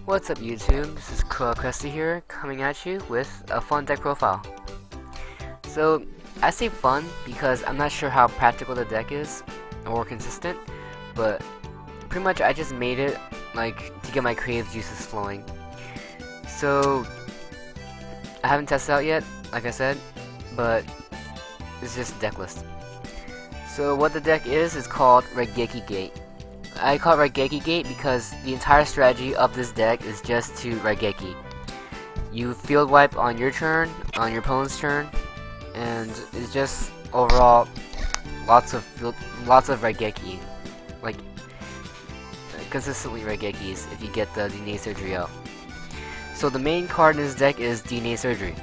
What's up YouTube, this is ChroahCresta here, coming at you with a fun deck profile. So, I say fun because I'm not sure how practical the deck is, or consistent, but pretty much I just made it, like, to get my creative juices flowing. So, I haven't tested out yet, like I said, but it's just a deck list. So what the deck is called Raigeki Gate. I call it Raigeki Gate because the entire strategy of this deck is just to Raigeki. You field wipe on your turn, on your opponent's turn, and it's just overall lots of Raigeki, like consistently Raigekis if you get the DNA Surgery out. So the main card in this deck is DNA Surgery.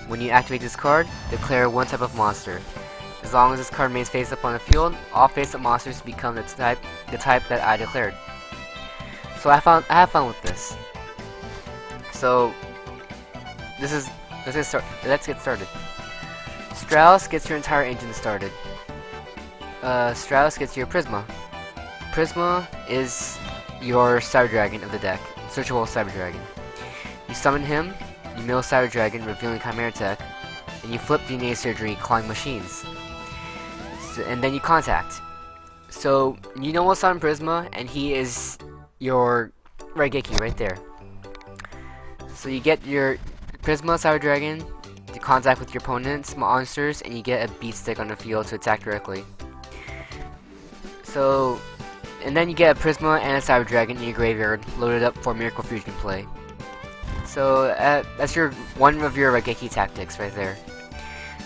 When you activate this card, declare one type of monster. As long as this card remains face up on the field, all face up monsters become the type that I declared. So I have fun with this. So let's get started. Stratos gets your entire engine started. Stratos gets your Prisma. Prisma is your Cyber Dragon of the deck, searchable Cyber Dragon. You summon him, you mill Cyber Dragon, revealing Chimera Tech, and you flip DNA Surgery, clawing machines. And then you contact. So you know what's on Prisma, and he is your Raigeki right there. So you get your Prisma Cyber Dragon to contact with your opponent's monsters, and you get a beat stick on the field to attack directly. So, and then you get a Prisma and a Cyber Dragon in your graveyard, loaded up for Miracle Fusion play. So that's one of your Raigeki tactics right there.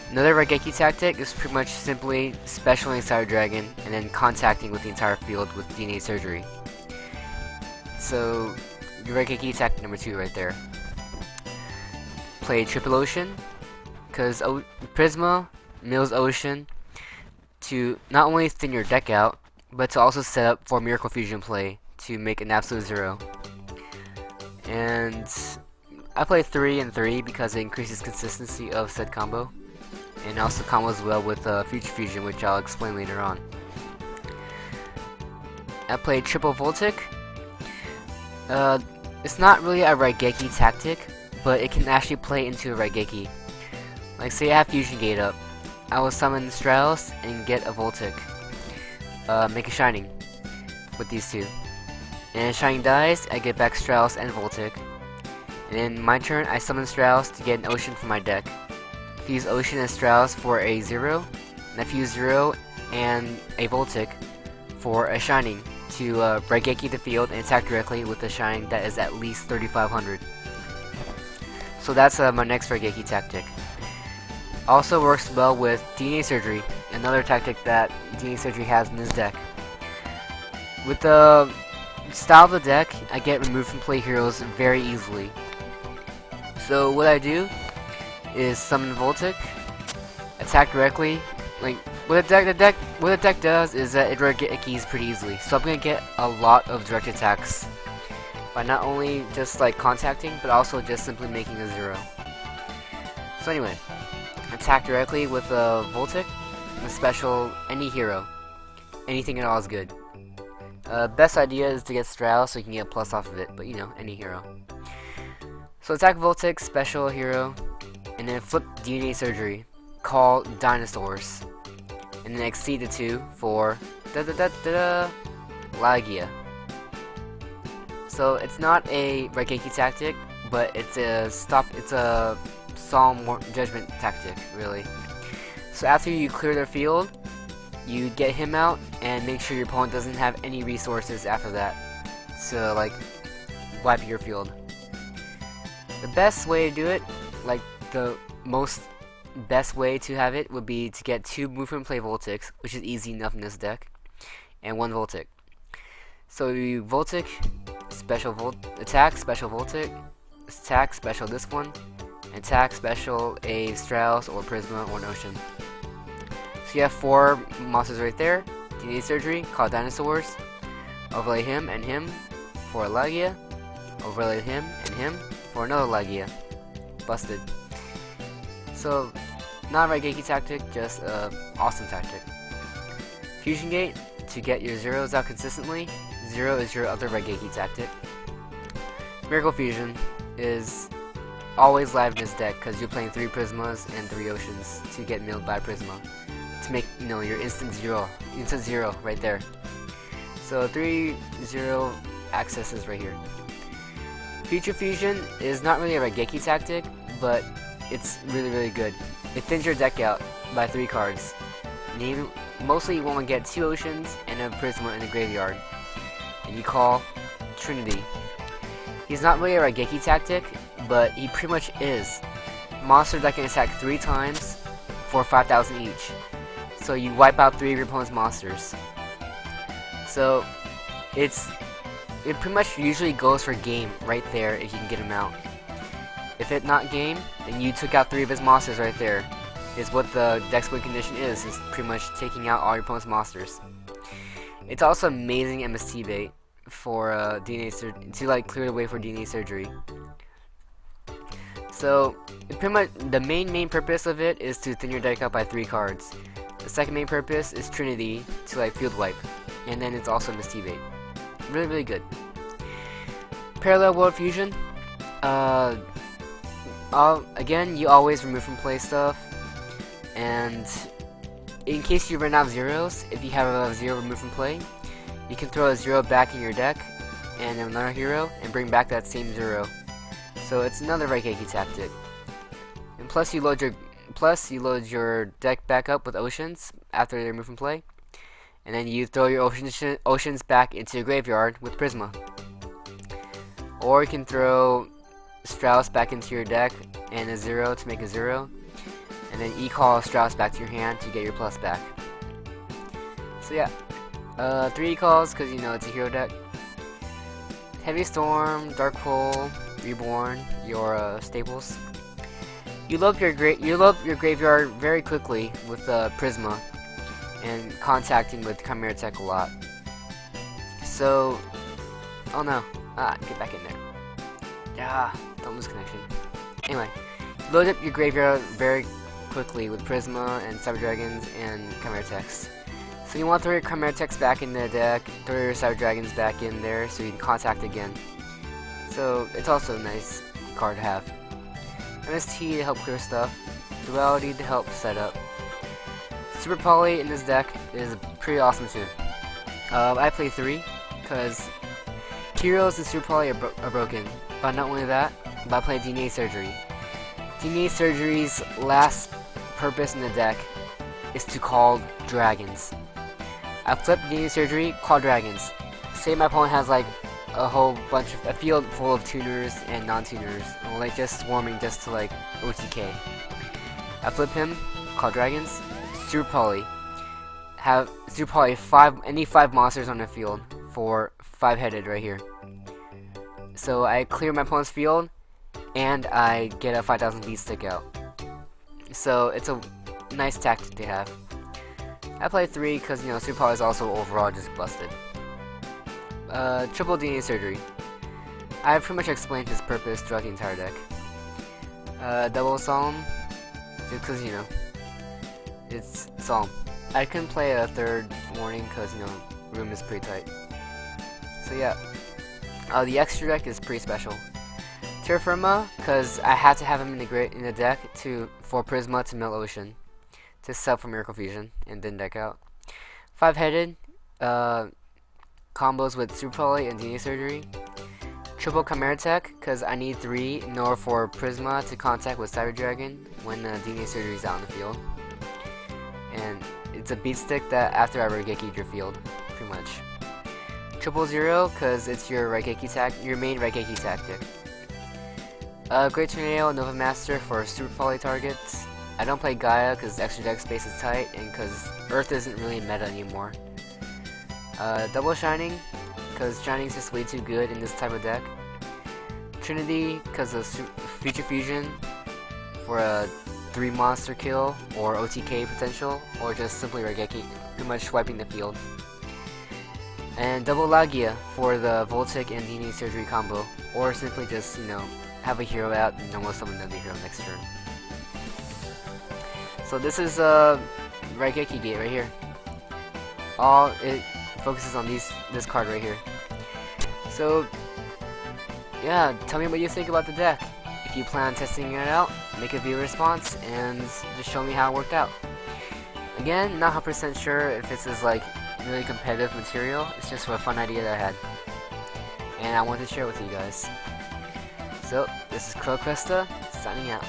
Another Raigeki tactic is pretty much simply specialing Cyber Dragon and then contacting with the entire field with DNA Surgery. So, your Raigeki tactic number 2 right there. Play Triple Ocean, because Prisma mills Ocean to not only thin your deck out, but to also set up for Miracle Fusion play to make an absolute 0. And I play 3 and 3 because it increases consistency of said combo. And also combos well with Future Fusion, which I'll explain later on. I played Triple Voltic. It's not really a Raigeki tactic, but it can actually play into a Raigeki. Like, say I have Fusion Gate up, I will summon Stratos and get a Voltic. Make a Shining with these two. And Shining dies, I get back Stratos and Voltic. And in my turn, I summon Stratos to get an Ocean from my deck. Use Ocean and Stratos for a 0, and I fuse 0 and a Voltic for a Shining to Raigeki the field and attack directly with a Shining that is at least 3500. So that's my next Raigeki tactic. Also works well with DNA Surgery, another tactic that DNA Surgery has in his deck. With the style of the deck, I get removed from play heroes very easily. So what I do is summon Voltic, attack directly. Like what the deck does is that it Raigekis pretty easily. So I'm gonna get a lot of direct attacks by not only just like contacting, but also just simply making a 0. So anyway, attack directly with a Voltic, a special any hero, anything at all is good. Best idea is to get Stratos so you can get a plus off of it, but you know, any hero. So attack Voltic, special hero. And then flip DNA Surgery, call Dinosaurs, and then exceed the 2 for Lagia. So it's not a Raigeki tactic, but it's a Solemn Judgment tactic, really. So after you clear their field, you get him out and make sure your opponent doesn't have any resources after that, so like wipe your field. The best way to do it, like the most best way to have it would be to get 2 movement play Voltics, which is easy enough in this deck, and 1 Voltic. So you Voltic, special attack, special Voltic, attack, special this one, attack, special a Stratos or Prisma or an Ocean. So you have 4 monsters right there. DNA Surgery, call Dinosaurs, overlay him and him for a Lagia, overlay him and him for another Lagia. Busted. So, not a Raigeki tactic, just a awesome tactic. Fusion Gate, to get your zeros out consistently. 0 is your other Raigeki tactic. Miracle Fusion is always live in this deck because you're playing 3 Prismas and 3 Oceans to get milled by Prisma to make, you know, your instant zero right there. So 3-0 accesses right here. Future Fusion is not really a Raigeki tactic, but it's really good. It thins your deck out by 3 cards. And mostly you want to get 2 Oceans and a Prisma in the graveyard. And you call Trinity. He's not really a Raigeki tactic, but he pretty much is. Monster that can attack 3 times for 5,000 each. So you wipe out 3 of your opponent's monsters. So it pretty much usually goes for game right there if you can get him out. If it's not game, then you took out 3 of his monsters right there. Is what the deck's win condition is pretty much taking out all your opponent's monsters. It's also amazing MST bait for to like clear the way for DNA surgery. So pretty much the main purpose of it is to thin your deck out by 3 cards. The second main purpose is Trinity to like field wipe, and then it's also MST bait. Really good. Parallel World Fusion. Again, you always remove from play stuff, and in case you run out of zeros, if you have a 0 removed from play, you can throw a 0 back in your deck and another hero and bring back that same 0. So it's another Raigeki tactic. And plus you load your deck back up with Oceans after they're removed from play, and then you throw your Oceans back into your graveyard with Prisma. Or you can throw Stratos back into your deck and a 0 to make a 0, and then E-call Stratos back to your hand to get your plus back. So yeah, 3 E-calls because you know it's a hero deck. Heavy Storm, Dark Hole, Reborn, your staples. You load your graveyard very quickly with Prisma and contacting with Chimera Tech a lot. So, oh no, get back in there. Don't lose connection. Anyway, load up your graveyard very quickly with Prisma and Cyber Dragons and Chimera Techs. So you want to throw your Chimera Techs back in the deck, throw your Cyber Dragons back in there so you can contact again. So it's also a nice card to have. MST to help clear stuff, Duality to help set up. Super Poly in this deck is pretty awesome too. I play 3 because Heroes and Super Poly are broken. But not only that, but I play DNA Surgery. DNA Surgery's last purpose in the deck is to call dragons. I flip DNA Surgery, call dragons. Say my opponent has like a field full of tuners and non-tuners, and like just swarming just to like OTK. I flip him, call dragons, Super Poly. Have Super Poly any 5 monsters on the field for 5-headed right here. So I clear my opponent's field, and I get a 5,000 beat stick out. So it's a nice tactic to have. I play 3 because, you know, Super Poly is also overall just busted. Triple DNA Surgery. I've pretty much explained his purpose throughout the entire deck. Double Solemn, because, you know, it's Solemn. I couldn't play a 3rd warning because, you know, room is pretty tight. So yeah. The extra deck is pretty special. Terra Firma, because I had to have him in the deck for Prisma to mill Ocean to sub for Miracle Fusion and then deck out. 5-headed combos with Super Poly and DNA Surgery. Triple Chimera Tech, because I need 3 in order for Prisma to contact with Cyber Dragon when DNA Surgery is out in the field. And it's a beat stick that after I Raigeki your field, pretty much. 000, because it's your main Raigeki tactic. Great Tornado, Nova Master for Super Poly targets. I don't play Gaia because extra deck space is tight and because Earth isn't really meta anymore. Double Shining, because Shining's just way too good in this type of deck. Trinity, because of Future Fusion for a 3 monster kill or OTK potential, or just simply Raigeki, pretty much swiping the field. And Double Lagia for the Voltic and DNA Surgery combo, or simply just, you know, have a hero out and almost summon another hero next turn. So this is Raigeki Gate right here. All it focuses on this card right here. So yeah, tell me what you think about the deck. If you plan on testing it out, make a viewer response and just show me how it worked out. Again, not 100% sure if this is like really competitive material. It's just for a fun idea that I had, and I wanted to share with you guys. So, this is ChroahCresta, signing out.